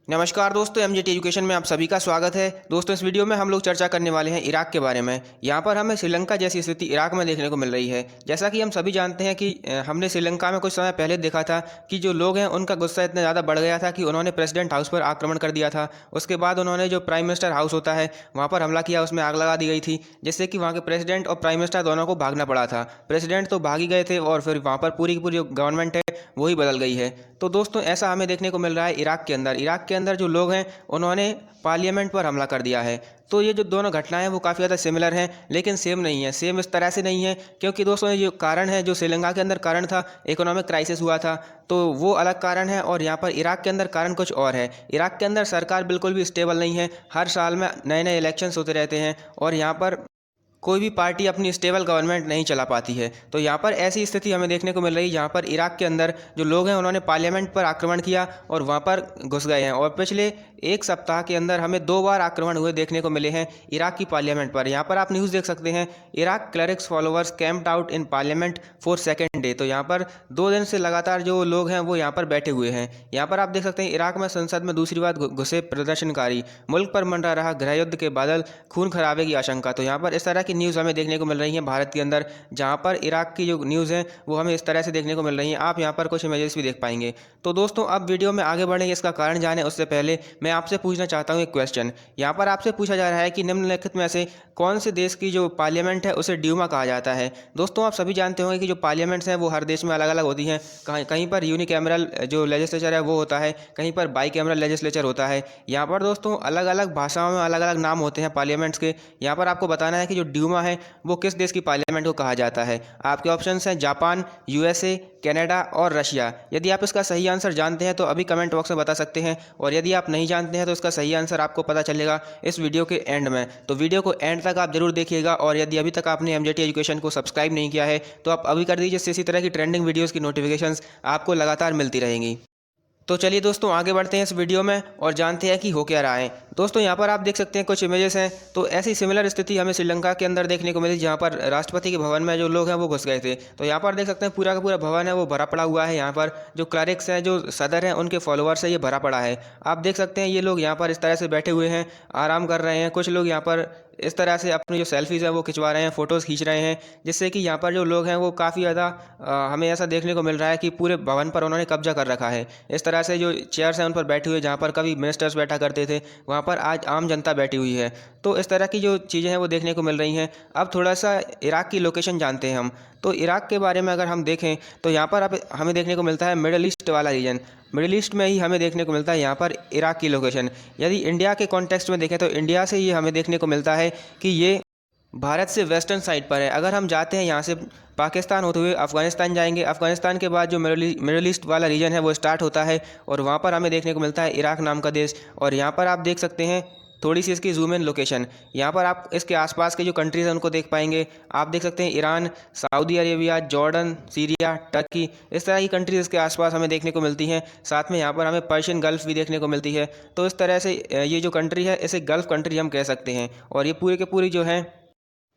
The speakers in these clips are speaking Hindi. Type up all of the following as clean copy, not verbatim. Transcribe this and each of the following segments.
नमस्कार दोस्तों, एमजेटी एजुकेशन में आप सभी का स्वागत है। दोस्तों, इस वीडियो में हम लोग चर्चा करने वाले हैं इराक के बारे में। यहाँ पर हमें श्रीलंका जैसी स्थिति इराक में देखने को मिल रही है। जैसा कि हम सभी जानते हैं कि हमने श्रीलंका में कुछ समय पहले देखा था कि जो लोग हैं उनका गुस्सा इतना ज़्यादा बढ़ गया था कि उन्होंने प्रेसिडेंट हाउस पर आक्रमण कर दिया था। उसके बाद उन्होंने जो प्राइम मिनिस्टर हाउस होता है वहाँ पर हमला किया, उसमें आग लगा दी गई थी, जिससे कि वहाँ के प्रेसिडेंट और प्राइम मिनिस्टर दोनों को भागना पड़ा था। प्रेसिडेंट तो भाग ही गए थे और फिर वहाँ पर पूरी की पूरी जो गवर्नमेंट है वही बदल गई है। तो दोस्तों, ऐसा हमें देखने को मिल रहा है इराक के अंदर। इराक के अंदर जो लोग हैं उन्होंने पार्लियामेंट पर हमला कर दिया है। तो ये जो दोनों घटनाएं हैं वो काफ़ी ज़्यादा सिमिलर हैं, लेकिन सेम नहीं है। सेम इस तरह से नहीं है क्योंकि दोस्तों ये जो कारण है, जो श्रीलंका के अंदर कारण था, इकोनॉमिक क्राइसिस हुआ था, तो वो अलग कारण है। और यहाँ पर इराक के अंदर कारण कुछ और है। इराक के अंदर सरकार बिल्कुल भी स्टेबल नहीं है। हर साल में नए नए इलेक्शंस होते रहते हैं और यहाँ पर कोई भी पार्टी अपनी स्टेबल गवर्नमेंट नहीं चला पाती है। तो यहाँ पर ऐसी स्थिति हमें देखने को मिल रही है जहाँ पर इराक के अंदर जो लोग हैं उन्होंने पार्लियामेंट पर आक्रमण किया और वहाँ पर घुस गए हैं। और पिछले एक सप्ताह के अंदर हमें 2 बार आक्रमण हुए देखने को मिले हैं इराक की पार्लियामेंट पर। यहाँ पर आप न्यूज़ देख सकते हैं, Iraq clerics followers camped out in parliament for second day. तो यहाँ पर 2 दिन से लगातार जो लोग हैं वो यहाँ पर बैठे हुए हैं। यहाँ पर आप देख सकते हैं इराक में संसद में दूसरी बार घुसे प्रदर्शनकारी, मुल्क पर मंडरा रहा गृह युद्ध के बादल, खून खराबे की आशंका। तो यहाँ पर इस तरह की न्यूज़ हमें देखने को मिल रही है भारत के अंदर, जहाँ पर इराक की जो न्यूज़ है वो हमें इस तरह से देखने को मिल रही है। आप यहाँ पर कुछ इमेजेस भी देख पाएंगे। तो दोस्तों, अब वीडियो में आगे बढ़ेंगे, इसका कारण जाने उससे पहले मैं आपसे पूछना चाहता हूँ एक क्वेश्चन। यहाँ पर आपसे पूछा जा रहा है कि निम्नलिखित में से कौन से देश की जो पार्लियामेंट है उसे ड्यूमा कहा जाता है। दोस्तों, आप सभी जानते होंगे कि जो पार्लियामेंट्स हैं वो हर देश में अलग अलग होती हैं। कहीं कहीं पर यूनिकैमरल जो लेजिस्लेचर है वो होता है, कहीं पर बाईकैमरल लेजिस्लेचर होता है। यहाँ पर दोस्तों अलग अलग भाषाओं में अलग अलग नाम होते हैं पार्लियामेंट्स के। यहाँ पर आपको बताना है कि जो ड्यूमा है वो किस देश की पार्लियामेंट को कहा जाता है। आपके ऑप्शंस हैं जापान, यूएसए, कनाडा और रशिया। यदि आप इसका सही आंसर जानते हैं तो अभी कमेंट बॉक्स में बता सकते हैं, और यदि आप नहीं जानते हैं तो इसका सही आंसर आपको पता चलेगा इस वीडियो के एंड में। तो वीडियो को एंड तक आप जरूर देखिएगा, और यदि अभी तक आपने एमजेटी एजुकेशन को सब्सक्राइब नहीं किया है तो आप अभी कर दीजिए, इससे इसी तरह की ट्रेंडिंग वीडियोज़ की नोटिफिकेशंस आपको लगातार मिलती रहेंगी। तो चलिए दोस्तों, आगे बढ़ते हैं इस वीडियो में और जानते हैं कि हो क्या रहा है। दोस्तों, यहाँ पर आप देख सकते हैं कुछ इमेजेस हैं। तो ऐसी सिमिलर स्थिति हमें श्रीलंका के अंदर देखने को मिली, जहाँ पर राष्ट्रपति के भवन में जो लोग हैं वो घुस गए थे। तो यहाँ पर देख सकते हैं पूरा का पूरा भवन है वो भरा पड़ा हुआ है। यहाँ पर जो क्लरिक्स हैं, जो सदर हैं, उनके फॉलोअर्स है, ये भरा पड़ा है। आप देख सकते हैं ये लोग यहाँ पर इस तरह से बैठे हुए हैं, आराम कर रहे हैं। कुछ लोग यहाँ पर इस तरह से अपनी जो सेल्फीज़ हैं वो खिंचवा रहे हैं, फ़ोटोज़ खींच रहे हैं, जिससे कि यहाँ पर जो लोग हैं वो काफ़ी ज़्यादा हमें ऐसा देखने को मिल रहा है कि पूरे भवन पर उन्होंने कब्जा कर रखा है। इस तरह से जो चेयर्स हैं उन पर बैठे हुए, जहाँ पर कभी मिनिस्टर्स बैठा करते थे, वहाँ पर आज आम जनता बैठी हुई है। तो इस तरह की जो चीज़ें हैं वो देखने को मिल रही हैं। अब थोड़ा सा इराक की लोकेशन जानते हैं हम। तो इराक के बारे में अगर हम देखें तो यहाँ पर अब हमें देखने को मिलता है मिडल ईस्ट वाला रीजन। मिडिल ईस्ट में ही हमें देखने को मिलता है यहाँ पर इराक की लोकेशन। यदि इंडिया के कॉन्टेक्स्ट में देखें तो इंडिया से ये हमें देखने को मिलता है कि ये भारत से वेस्टर्न साइड पर है। अगर हम जाते हैं यहाँ से पाकिस्तान होते हुए अफगानिस्तान जाएंगे, अफगानिस्तान के बाद जो मिडिल ईस्ट वाला रीजन है वो स्टार्ट होता है, और वहाँ पर हमें देखने को मिलता है इराक नाम का देश। और यहाँ पर आप देख सकते हैं थोड़ी सी इसकी जूम इन लोकेशन। यहाँ पर आप इसके आसपास के जो कंट्रीज़ हैं उनको देख पाएंगे। आप देख सकते हैं Iran, Saudi Arabia, Jordan, Syria, Turkey, इस तरह की कंट्रीज़ इसके आसपास हमें देखने को मिलती हैं। साथ में यहाँ पर हमें पर्शियन गल्फ़ भी देखने को मिलती है। तो इस तरह से ये जो कंट्री है इसे गल्फ़ कंट्री हम कह सकते हैं, और ये पूरे के पूरी जो है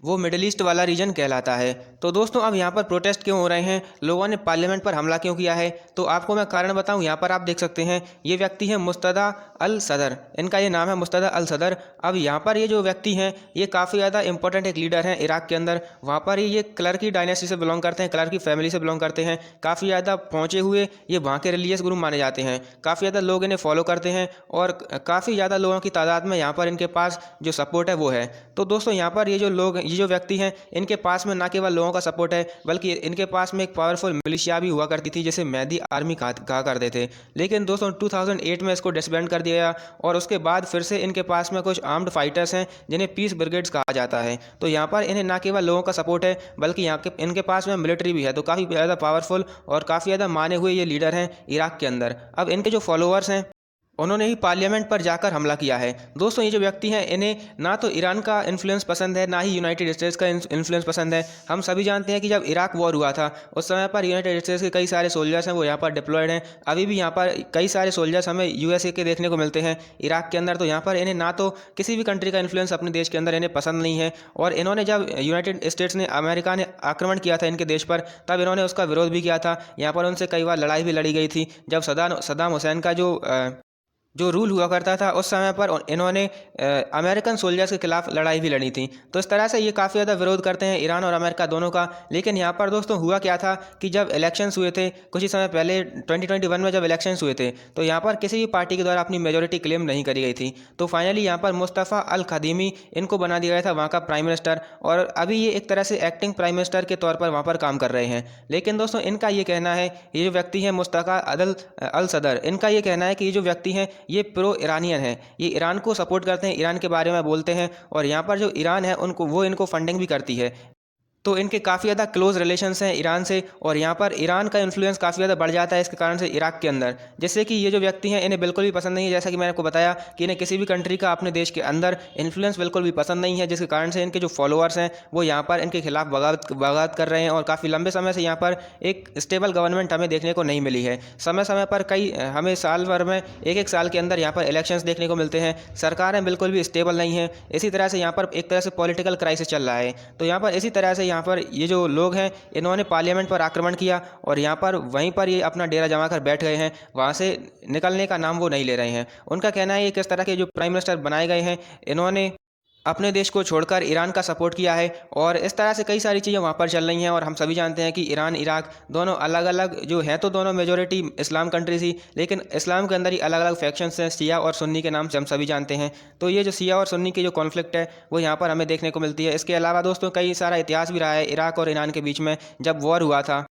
वो मिडिल ईस्ट वाला रीजन कहलाता है। तो दोस्तों, अब यहाँ पर प्रोटेस्ट क्यों हो रहे हैं, लोगों ने पार्लियामेंट पर हमला क्यों किया है, तो आपको मैं कारण बताऊँ। यहाँ पर आप देख सकते हैं ये व्यक्ति है मुस्तदा अल सदर, इनका ये नाम है मुस्तदा अल सदर। अब यहाँ पर ये जो व्यक्ति हैं ये काफ़ी ज़्यादा इंपॉर्टेंट एक लीडर हैं इराक के अंदर। वहाँ पर ये क्लर्की डायनेस्टी से बिलोंग करते हैं, क्लर्की फैमिली से बिलोंग करते हैं। काफ़ी ज़्यादा पहुँचे हुए ये वहाँ के रिलीजियस गुरु माने जाते हैं। काफ़ी ज़्यादा लोग इन्हें फॉलो करते हैं, और काफ़ी ज़्यादा लोगों की तादाद में यहाँ पर इनके पास जो सपोर्ट है वो है। तो दोस्तों, यहाँ पर ये जो व्यक्ति हैं इनके पास में ना केवल लोगों का सपोर्ट है, बल्कि इनके पास में एक पावरफुल मिलिशिया भी हुआ करती थी, जिसे मेहदी आर्मी कहा करते थे। लेकिन दोस्तों 2008 में इसको डिसबैंड कर दिया गया, और उसके बाद फिर से इनके पास में कुछ आर्म्ड फाइटर्स हैं जिन्हें पीस ब्रिगेड्स कहा जाता है। तो यहाँ पर इन्हें ना केवल लोगों का सपोर्ट है, बल्कि यहाँ के इनके पास में मिलिट्री भी है। तो काफ़ी ज़्यादा पावरफुल और काफ़ी ज़्यादा माने हुए ये लीडर हैं इराक के अंदर। अब इनके जो फॉलोअर्स हैं उन्होंने ही पार्लियामेंट पर जाकर हमला किया है। दोस्तों, ये जो व्यक्ति हैं इन्हें ना तो ईरान का इन्फ्लुएंस पसंद है, ना ही यूनाइटेड स्टेट्स का इन्फ्लुएंस पसंद है। हम सभी जानते हैं कि जब इराक वॉर हुआ था उस समय पर यूनाइटेड स्टेट्स के कई सारे सोल्जर्स हैं वो यहाँ पर डिप्लॉयड हैं। अभी भी यहाँ पर कई सारे सोल्जर्स हमें यूएसए के देखने को मिलते हैं इराक के अंदर। तो यहाँ पर इन्हें ना तो किसी भी कंट्री का इन्फ्लुएंस अपने देश के अंदर इन्हें पसंद नहीं है, और इन्होंने जब यूनाइटेड स्टेट्स ने अमेरिका ने आक्रमण किया था इनके देश पर, तब इन्होंने उसका विरोध भी किया था। यहाँ पर उनसे कई बार लड़ाई भी लड़ी गई थी। जब सद्दाम हुसैन का जो जो रूल हुआ करता था उस समय पर इन्होंने अमेरिकन सोल्जर्स के खिलाफ लड़ाई भी लड़ी थी। तो इस तरह से ये काफ़ी ज़्यादा विरोध करते हैं ईरान और अमेरिका दोनों का। लेकिन यहाँ पर दोस्तों हुआ क्या था कि जब इलेक्शंस हुए थे कुछ ही समय पहले 2021 में जब इलेक्शंस हुए थे, तो यहाँ पर किसी भी पार्टी के द्वारा अपनी मेजोरिटी क्लेम नहीं करी गई थी। तो फाइनली यहाँ पर मुस्तफ़ा अल खदीमी इनको बना दिया गया था वहाँ का प्राइम मिनिस्टर, और अभी ये एक तरह से एक्टिंग प्राइम मिनिस्टर के तौर पर वहाँ पर काम कर रहे हैं। लेकिन दोस्तों इनका ये कहना है, ये जो व्यक्ति है मुस्तफ़ा अल सदर, इनका ये कहना है कि ये जो व्यक्ति हैं ये प्रो ईरानियन है, ये ईरान को सपोर्ट करते हैं, ईरान के बारे में बोलते हैं, और यहाँ पर जो ईरान है उनको वो इनको फंडिंग भी करती है। तो इनके काफ़ी ज़्यादा क्लोज रिलेशंस हैं ईरान से, और यहाँ पर ईरान का इन्फ्लुएंस काफ़ी ज़्यादा बढ़ जाता है इसके कारण से इराक के अंदर। जैसे कि ये जो व्यक्ति हैं इन्हें बिल्कुल भी पसंद नहीं है, जैसा कि मैंने आपको बताया कि इन्हें किसी भी कंट्री का अपने देश के अंदर इन्फ्लुएंस बिल्कुल भी पसंद नहीं है, जिसके कारण से इनके जो फॉलोअर्स हैं वो यहाँ पर इनके खिलाफ बगावत कर रहे हैं, और काफ़ी लंबे समय से यहाँ पर एक स्टेबल गवर्नमेंट हमें देखने को नहीं मिली है। समय समय पर कई हमें साल भर में एक साल के अंदर यहाँ पर इलेक्शंस देखने को मिलते हैं, सरकारें बिल्कुल भी स्टेबल नहीं हैं। इसी तरह से यहाँ पर एक तरह से पॉलिटिकल क्राइसिस चल रहा है। तो यहाँ पर इसी तरह से यहाँ पर ये जो लोग हैं इन्होंने पार्लियामेंट पर आक्रमण किया, और यहाँ पर वहीं पर ये अपना डेरा जमा कर बैठ गए हैं, वहाँ से निकलने का नाम वो नहीं ले रहे हैं। उनका कहना है ये किस तरह के जो प्राइम मिनिस्टर बनाए गए हैं इन्होंने अपने देश को छोड़कर ईरान का सपोर्ट किया है, और इस तरह से कई सारी चीज़ें वहाँ पर चल रही हैं। और हम सभी जानते हैं कि ईरान इराक दोनों अलग अलग जो हैं, तो दोनों मेजोरिटी इस्लाम कंट्रीज ही, लेकिन इस्लाम के अंदर ही अलग अलग फैक्शंस हैं, शिया और सुन्नी के नाम से हम सभी जानते हैं। तो ये जो शिया और सुन्नी की जो कॉन्फ्लिक्ट है वो यहाँ पर हमें देखने को मिलती है। इसके अलावा दोस्तों कई सारा इतिहास भी रहा है इराक और ईरान के बीच में, जब वॉर हुआ था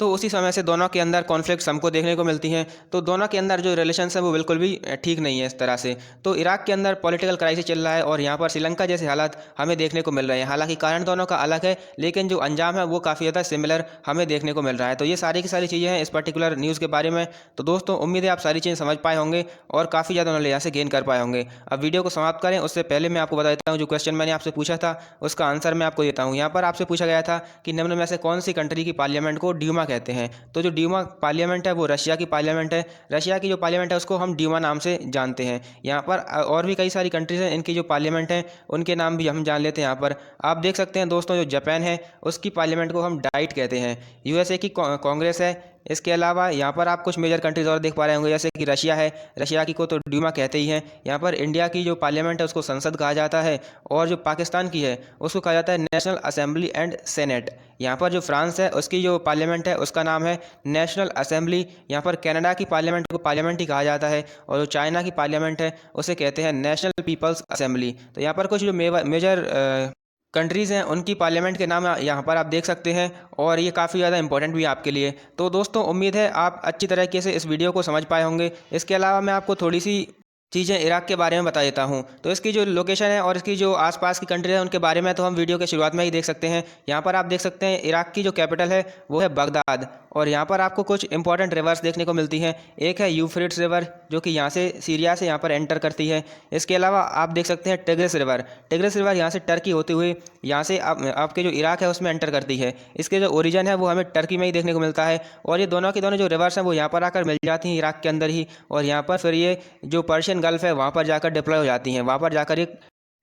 तो उसी समय से दोनों के अंदर कॉन्फ्लिक्ट्स हमको देखने को मिलती हैं। तो दोनों के अंदर जो रिलेशंस है वो बिल्कुल भी ठीक नहीं है इस तरह से। तो इराक के अंदर पॉलिटिकल क्राइसिस चल रहा है, और यहाँ पर श्रीलंका जैसे हालात हमें देखने को मिल रहे हैं। हालांकि कारण दोनों का अलग है, लेकिन जो अंजाम है वो काफ़ी ज़्यादा सिमिलर हमें देखने को मिल रहा है। तो ये सारी की सारी चीज़ें हैं इस पर्टिकुलर न्यूज़ के बारे में। तो दोस्तों उम्मीद है आप सारी चीज़ें समझ पाए होंगे और काफ़ी ज़्यादा नॉलेज यहाँ से गेन कर पाए होंगे। अब वीडियो को समाप्त करें उससे पहले मैं आपको बता देता हूँ, जो क्वेश्चन मैंने आपसे पूछा था उसका आंसर मैं आपको देता हूँ। यहाँ पर आपसे पूछा गया था कि निम्न में से कौन सी कंट्री की पार्लियामेंट को ड्यूमा कहते हैं। तो जो ड्यूमा पार्लियामेंट है वो रशिया की पार्लियामेंट है। रशिया की जो पार्लियामेंट है उसको हम ड्यूमा नाम से जानते हैं। यहाँ पर और भी कई सारी कंट्रीज हैं, इनकी जो पार्लियामेंट है उनके नाम भी हम जान लेते हैं। यहाँ पर आप देख सकते हैं दोस्तों, जो जापान है उसकी पार्लियामेंट को हम डाइट कहते हैं। यूएसए की कांग्रेस है। इसके अलावा यहाँ पर आप कुछ मेजर कंट्रीज और देख पा रहे होंगे, जैसे कि रशिया है, रशिया की को तो ड्यूमा कहते ही हैं। यहाँ पर इंडिया की जो पार्लियामेंट है उसको संसद कहा जाता है, और जो पाकिस्तान की है उसको कहा जाता है नेशनल असेंबली एंड सेनेट। यहाँ पर जो फ्रांस है उसकी जो पार्लियामेंट है उसका नाम है नेशनल असेंबली। यहाँ पर कनाडा की पार्लियामेंट को पार्लियामेंट ही कहा जाता है, और जो चाइना की पार्लियामेंट है उसे कहते हैं नेशनल पीपल्स असेंबली। तो यहाँ पर कुछ जो मेजर कंट्रीज़ हैं उनकी पार्लियामेंट के नाम यहाँ पर आप देख सकते हैं, और ये काफ़ी ज़्यादा इंपॉर्टेंट भी है आपके लिए। तो दोस्तों उम्मीद है आप अच्छी तरीके से इस वीडियो को समझ पाए होंगे। इसके अलावा मैं आपको थोड़ी सी चीज़ें इराक के बारे में बता देता हूँ। तो इसकी जो लोकेशन है और इसकी जो आसपास की कंट्री है उनके बारे में तो हम वीडियो के शुरुआत में ही देख सकते हैं। यहाँ पर आप देख सकते हैं इराक की जो कैपिटल है वो है बगदाद, और यहाँ पर आपको कुछ इंपॉर्टेंट रिवर्स देखने को मिलती हैं। एक है यूफ्रेट्स रिवर जो कि यहाँ से सीरिया से यहाँ पर एंटर करती है। इसके अलावा आप देख सकते हैं टिग्रिस रिवर। टिग्रिस रिवर यहाँ से टर्की होते हुए यहाँ से आपके जो इराक है उसमें एंटर करती है। इसके जो ओरिजिन है वो हमें टर्की में ही देखने को मिलता है, और ये दोनों की दोनों जो रिवर्स हैं वो यहाँ पर आकर मिल जाती हैं इराक के अंदर ही, और यहाँ पर फिर ये जो पर्शियन गल्फ है वहाँ पर जाकर डिप्लॉय हो जाती हैं, वहाँ पर जाकर एक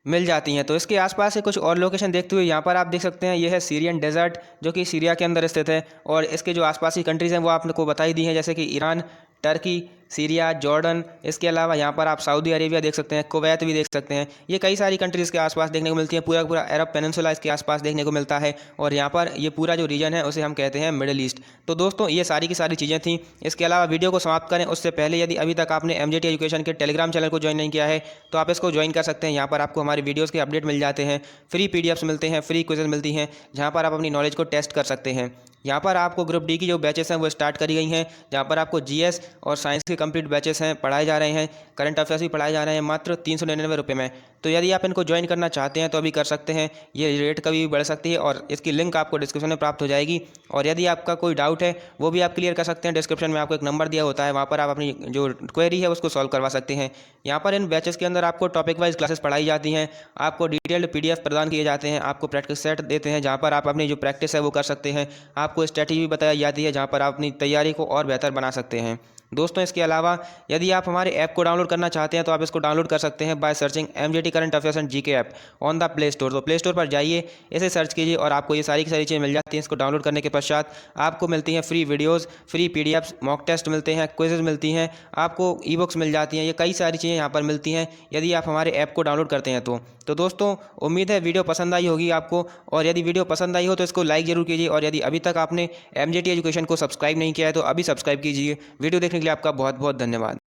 मिल जाती हैं। तो इसके आसपास से कुछ और लोकेशन देखते हुए यहाँ पर आप देख सकते हैं ये है सीरियन डेजर्ट जो कि सीरिया के अंदर स्थित है, और इसके जो आसपास की कंट्रीज़ हैं वो आपको बताई दी हैं, जैसे कि ईरान, टर्की, सीरिया, जॉर्डन। इसके अलावा यहाँ पर आप सऊदी अरेबिया देख सकते हैं, कुवैत भी देख सकते हैं। ये कई सारी कंट्रीज़ के आसपास देखने को मिलती है। पूरा पूरा अरब पेनिनसुला इसके आसपास देखने को मिलता है, और यहाँ पर ये पूरा जो रीजन है उसे हम कहते हैं मिडिल ईस्ट। तो दोस्तों ये सारी की सारी चीज़ें थी। इसके अलावा वीडियो को समाप्त करें उससे पहले यदि अभी तक आपने MJT एजुकेशन के टेलीग्राम चैनल को ज्वाइन नहीं किया है तो आप इसको ज्वाइन कर सकते हैं। यहाँ पर आपको हमारी वीडियोज़ के अपडेट मिल जाते हैं, फ्री PDFs मिलते हैं, फ्री क्विज़ मिलती हैं, जहाँ पर आप अपनी नॉलेज को टेस्ट कर सकते हैं। यहाँ पर आपको ग्रुप D की जो बैचेस हैं वो स्टार्ट करी गई हैं, जहाँ पर आपको GS और साइंस के कंप्लीट बैचेस हैं पढ़ाए जा रहे हैं, करंट अफेयर्स भी पढ़ाए जा रहे हैं मात्र 399 रुपये में। तो यदि आप इनको ज्वाइन करना चाहते हैं तो अभी कर सकते हैं, ये रेट कभी भी बढ़ सकती है, और इसकी लिंक आपको डिस्क्रिप्शन में प्राप्त हो जाएगी। और यदि आपका कोई डाउट है वो भी आप क्लियर कर सकते हैं, डिस्क्रिप्शन में आपको एक नंबर दिया होता है, वहाँ पर आप अपनी जो क्वेरी है उसको सॉल्व करवा सकते हैं। यहाँ पर इन बैचेस के अंदर आपको टॉपिक वाइज क्लासेस पढ़ाई जाती हैं, आपको डिटेल्ड PDF प्रदान किए जाते हैं, आपको प्रैक्टिस सेट देते हैं जहाँ पर आप अपनी जो प्रैक्टिस है वो कर सकते हैं, आपको स्ट्रैटेजी भी बताई जाती है जहाँ पर आप अपनी तैयारी को और बेहतर बना सकते हैं। दोस्तों इसके अलावा यदि आप हमारे ऐप को डाउनलोड करना चाहते हैं तो आप इसको डाउनलोड कर सकते हैं by searching MJT current affairs and GK app on the play store. तो प्ले स्टोर पर जाइए, इसे सर्च कीजिए और आपको ये सारी की सारी चीज़ें मिल जाती हैं। इसको डाउनलोड करने के पश्चात आपको मिलती हैं free videos, free PDFs, mock test मिलते हैं, क्विज़ेज मिलती हैं, आपको ई-बुक्स मिल जाती हैं। ये कई सारी चीज़ें यहाँ पर मिलती हैं यदि आप हमारे ऐप को डाउनलोड करते हैं तो दोस्तों उम्मीद है वीडियो पसंद आई होगी आपको, और यदि वीडियो पसंद आई हो तो इसको लाइक ज़रूर कीजिए, और यदि अभी तक आपने MJT एजुकेशन को सब्सक्राइब नहीं किया है तो अभी सब्सक्राइब कीजिए। वीडियो देखने के लिए आपका बहुत बहुत धन्यवाद।